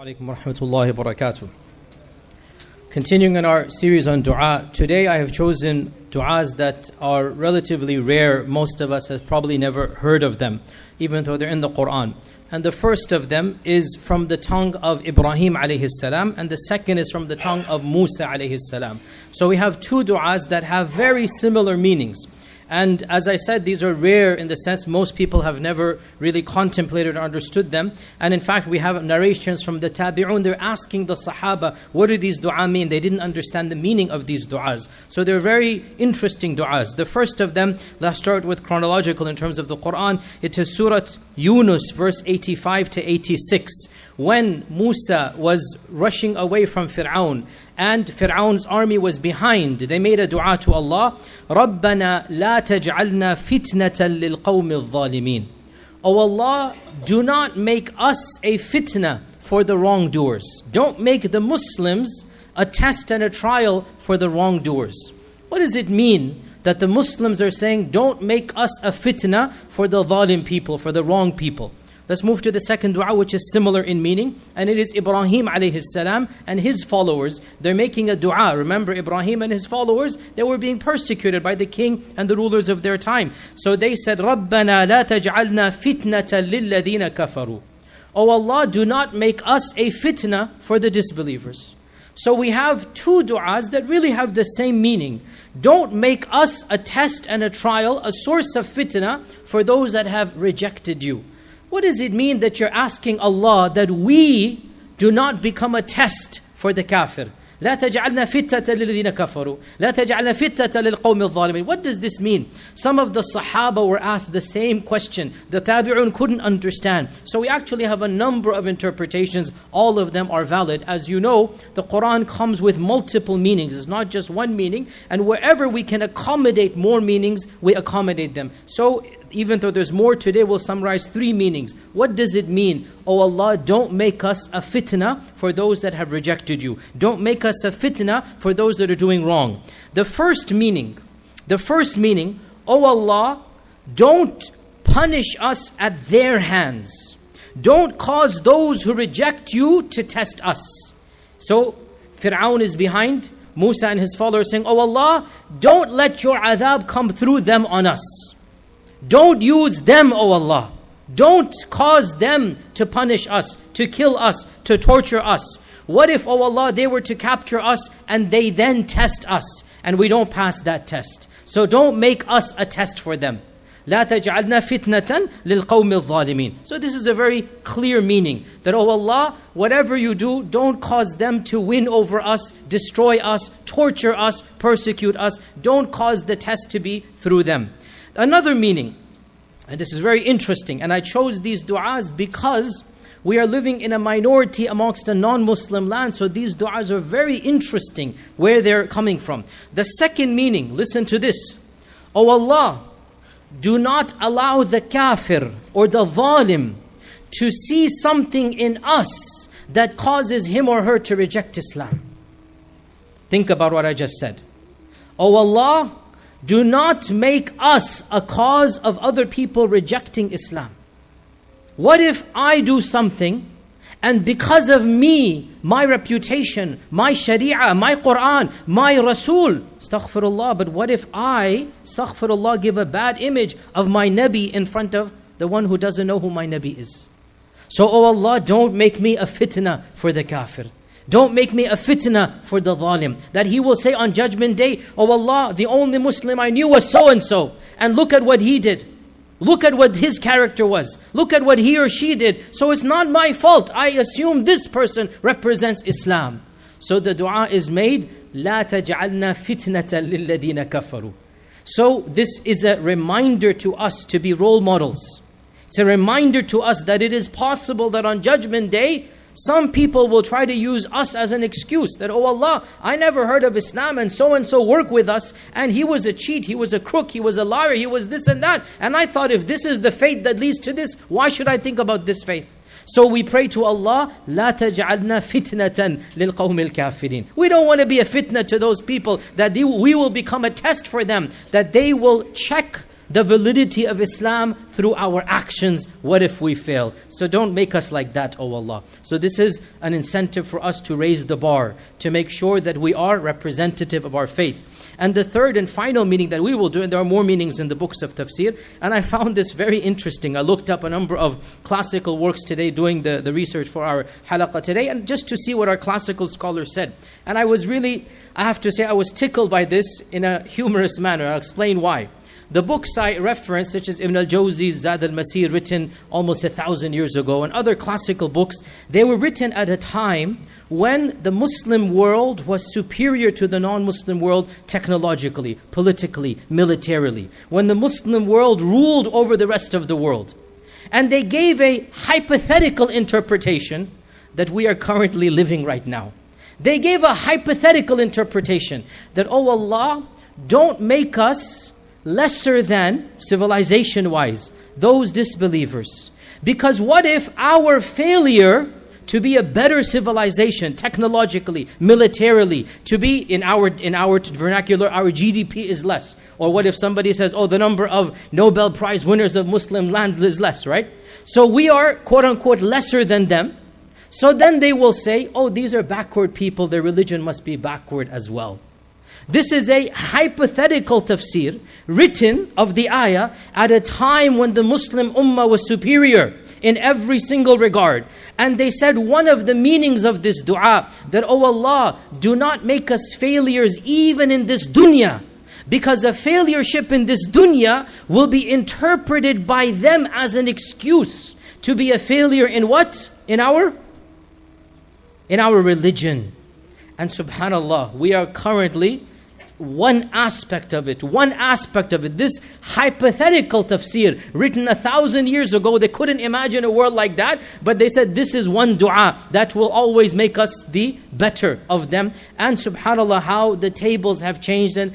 Assalamu alaikum wa rahmatullahi wa barakatuh. Continuing in our series on dua, today I have chosen du'as that are relatively rare. Most of us have probably never heard of them, even though they're in the Quran. And the first of them is from the tongue of Ibrahim alayhi salam, and the second is from the tongue of Musa alayhi salam. So we have two du'as that have very similar meanings. And as I said, these are rare in the sense most people have never really contemplated or understood them. And in fact, we have narrations from the tabi'un. They're asking the Sahaba, what do these dua mean? They didn't understand the meaning of these du'as. So they're very interesting du'as. The first of them, let's start with chronological in terms of the Quran. It is Surah Yunus, verse 85 to 86. When Musa was rushing away from Fir'aun and Fir'aun's army was behind, they made a dua to Allah, رَبَّنَا لَا تَجْعَلْنَا فِتْنَةً لِلْقَوْمِ الظَّالِمِينَ. O Allah, do not make us a fitna for the wrongdoers. Don't make the Muslims a test and a trial for the wrongdoers. What does it mean that the Muslims are saying, don't make us a fitna for the zalim people, for the wrong people? Let's move to the second dua, which is similar in meaning. And it is Ibrahim alayhi salam and his followers. They're making a dua. Remember, Ibrahim and his followers, they were being persecuted by the king and the rulers of their time. So they said, رَبَّنَا لَا تَجْعَلْنَا فِتْنَةً لِلَّذِينَ كَفَرُوا. O Allah, do not make us a fitna for the disbelievers. So we have two du'as that really have the same meaning. Don't make us a test and a trial, a source of fitna for those that have rejected you. What does it mean that you're asking Allah that we do not become a test for the kafir? لا تجعلنا فتة للذين كفروا لا تجعلنا فتة للقوم الظالمين. What does this mean? Some of the Sahaba were asked the same question. The tabi'un couldn't understand. So we actually have a number of interpretations. All of them are valid. As you know, the Quran comes with multiple meanings. It's not just one meaning. And wherever we can accommodate more meanings, we accommodate them. So even though there's more today, we'll summarize three meanings. What does it mean? Oh Allah, don't make us a fitna for those that have rejected you. Don't make us a fitna for those that are doing wrong. The first meaning, oh Allah, don't punish us at their hands. Don't cause those who reject you to test us. So Fir'aun is behind, Musa and his followers saying, oh Allah, don't let your adhab come through them on us. Don't use them, O Allah. Don't cause them to punish us, to kill us, to torture us. What if, O Allah, they were to capture us and they then test us and we don't pass that test? So don't make us a test for them. لا تجعلنا فتنة للقوم الظالمين. So this is a very clear meaning. That, O Allah, whatever you do, don't cause them to win over us, destroy us, torture us, persecute us. Don't cause the test to be through them. Another meaning, and this is very interesting, and I chose these du'as because we are living in a minority amongst a non-Muslim land, so these du'as are very interesting where they're coming from. The second meaning, listen to this. O Allah, do not allow the kafir or the zalim to see something in us that causes him or her to reject Islam. Think about what I just said. O Allah, do not make us a cause of other people rejecting Islam. What if I do something and because of me, my reputation, my sharia, my Quran, my Rasul, astaghfirullah, but what if I, astaghfirullah, give a bad image of my Nabi in front of the one who doesn't know who my Nabi is? So, oh Allah, don't make me a fitna for the kafir. Don't make me a fitna for the zalim. That he will say on Judgment Day, oh Allah, the only Muslim I knew was so-and-so. And look at what he did. Look at what his character was. Look at what he or she did. So it's not my fault. I assume this person represents Islam. So the dua is made, لا تجعلنا فتنة للذين كفروا. So this is a reminder to us to be role models. It's a reminder to us that it is possible that on Judgment Day, some people will try to use us as an excuse that, oh Allah, I never heard of Islam and so work with us and he was a cheat, he was a crook, he was a liar, he was this and that. And I thought if this is the faith that leads to this, why should I think about this faith? So we pray to Allah, لا تجعلنا فتنة للقوم الكافرين. We don't want to be a fitna to those people, that we will become a test for them, that they will check the validity of Islam through our actions. What if we fail? So don't make us like that, O Allah. So this is an incentive for us to raise the bar, to make sure that we are representative of our faith. And the third and final meaning that we will do, and there are more meanings in the books of tafsir, and I found this very interesting. I looked up a number of classical works today, doing the research for our halaqah today, and just to see what our classical scholars said. And I have to say, I was tickled by this in a humorous manner. I'll explain why. The books I reference, such as Ibn al-Jawzi's Zad al-Masir, written almost 1,000 years ago, and other classical books, they were written at a time when the Muslim world was superior to the non-Muslim world technologically, politically, militarily. When the Muslim world ruled over the rest of the world. And they gave a hypothetical interpretation that we are currently living right now. They gave a hypothetical interpretation that, oh Allah, don't make us lesser than, civilization-wise, those disbelievers. Because what if our failure to be a better civilization, technologically, militarily, to be, in our vernacular, our GDP is less. Or what if somebody says, oh, the number of Nobel Prize winners of Muslim land is less, right? So we are, quote-unquote, lesser than them. So then they will say, oh, these are backward people, their religion must be backward as well. This is a hypothetical tafsir written of the ayah at a time when the Muslim ummah was superior in every single regard. And they said one of the meanings of this dua, that, oh Allah, do not make us failures even in this dunya. Because a failureship in this dunya will be interpreted by them as an excuse to be a failure in what? In our religion. And subhanallah, we are currently one aspect of it. This hypothetical tafsir written 1,000 years ago, they couldn't imagine a world like that, but they said this is one dua that will always make us the better of them. And subhanallah, how the tables have changed. And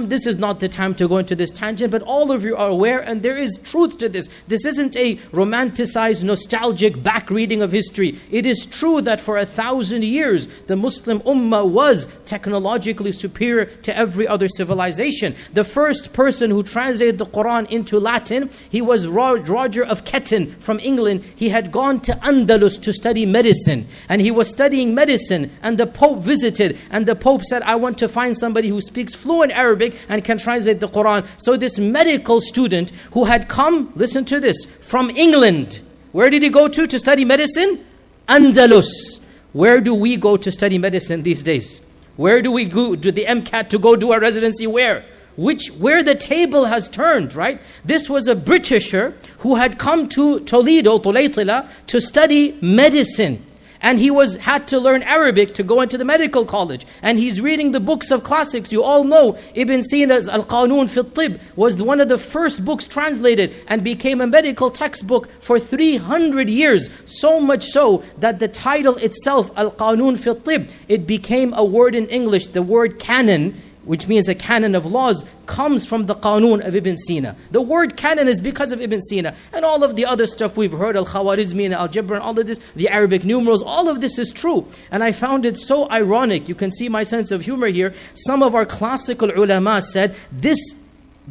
this is not the time to go into this tangent, but all of you are aware, and there is truth to this. This isn't a romanticized, nostalgic back reading of history. It is true that for 1,000 years, the Muslim ummah was technologically superior to every other civilization. The first person who translated the Quran into Latin, he was Roger of Ketton from England. He had gone to Andalus to study medicine, and he was studying medicine, and the Pope visited, and the Pope said, I want to find somebody who speaks fluent Arabic and can translate the Quran. So this medical student who had come, listen to this, from England. Where did he go to study medicine? Andalus. Where do we go to study medicine these days? Where do we go to the MCAT to go do our residency? Where the table has turned, right? This was a Britisher who had come to Toledo, Tulaytila, to study medicine. And he had to learn Arabic to go into the medical college. And he's reading the books of classics. You all know Ibn Sina's Al-Qanun fi al-Tib was one of the first books translated and became a medical textbook for 300 years. So much so that the title itself, Al-Qanun fi al-Tib, it became a word in English. The word canon, which means a canon of laws, comes from the Qanun of Ibn Sina. The word canon is because of Ibn Sina. And all of the other stuff we've heard, Al-Khawarizmi and Al-Jabr and all of this, the Arabic numerals, all of this is true. And I found it so ironic. You can see my sense of humor here. Some of our classical ulama said, this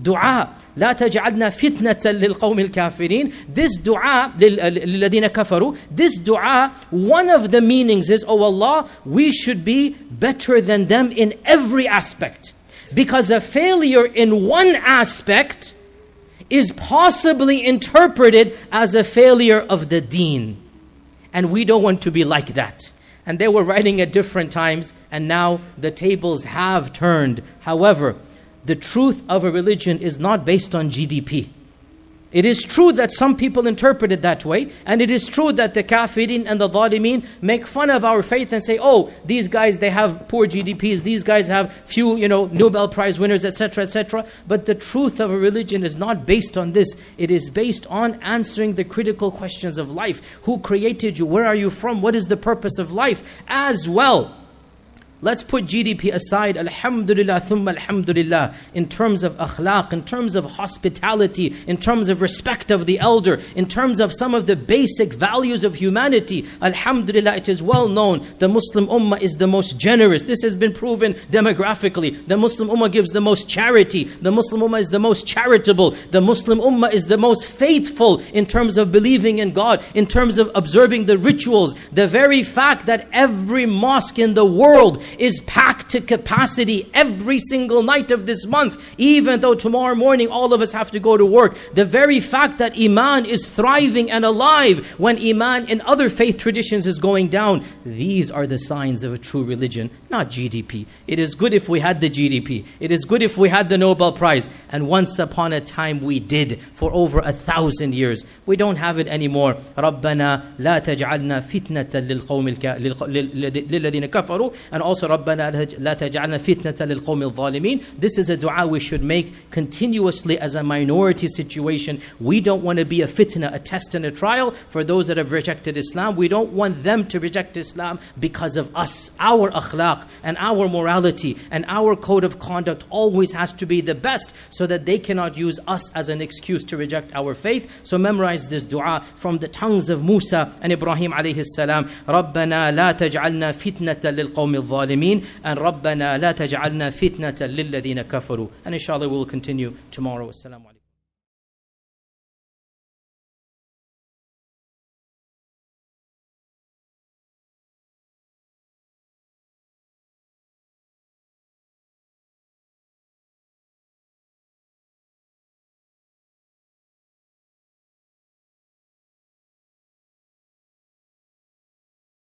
dua, لا تجعلنا فتنة للقوم الكافرين. This dua, للذين كفروا, this dua, one of the meanings is, oh Allah, we should be better than them in every aspect. Because a failure in one aspect is possibly interpreted as a failure of the deen. And we don't want to be like that. And they were writing at different times, and now the tables have turned. However, the truth of a religion is not based on GDP. It is true that some people interpret it that way, and it is true that the kafirin and the zalimeen make fun of our faith and say, oh, these guys, they have poor GDPs, these guys have few, Nobel Prize winners, etc., etc. But the truth of a religion is not based on this. It is based on answering the critical questions of life. Who created you? Where are you from? What is the purpose of life? As well, Let's put GDP aside, alhamdulillah, thumma alhamdulillah, in terms of akhlaq, in terms of hospitality, in terms of respect of the elder, in terms of some of the basic values of humanity. Alhamdulillah, it is well known, the Muslim Ummah is the most generous. This has been proven demographically. The Muslim Ummah gives the most charity. The Muslim Ummah is the most charitable. The Muslim Ummah is the most faithful in terms of believing in God, in terms of observing the rituals. The very fact that every mosque in the world is packed to capacity every single night of this month, even though tomorrow morning all of us have to go to work. The very fact that Iman is thriving and alive when Iman in other faith traditions is going down. These are the signs of a true religion, not GDP. It is good if we had the GDP. It is good if we had the Nobel Prize. And once upon a time we did, for over 1,000 years. We don't have it anymore. رَبَّنَا لَا تَجْعَلْنَا فِتْنَةً لِلَّذِينَ كَفَرُوا. And also رَبَّنَا لَا تَجْعَلْنَا فِتْنَةً لِلْقَوْمِ الظَّالِمِينَ. This is a dua we should make continuously as a minority situation. We don't want to be a fitna, a test and a trial for those that have rejected Islam. We don't want them to reject Islam because of us. Our akhlaq and our morality and our code of conduct always has to be the best, so that they cannot use us as an excuse to reject our faith. So memorize this dua from the tongues of Musa and Ibrahim alayhi salam. رَبَّنَا لَا تَجْعَلْنَا فِتْنَةً لِلْقَوْمِ الظَّالِمِينَ and رَبَّنَا لَا تَجْعَلْنَا فِتْنَةً لِلَّذِينَ كَفَرُوا. And inshallah we will continue tomorrow. Assalamu alaikum.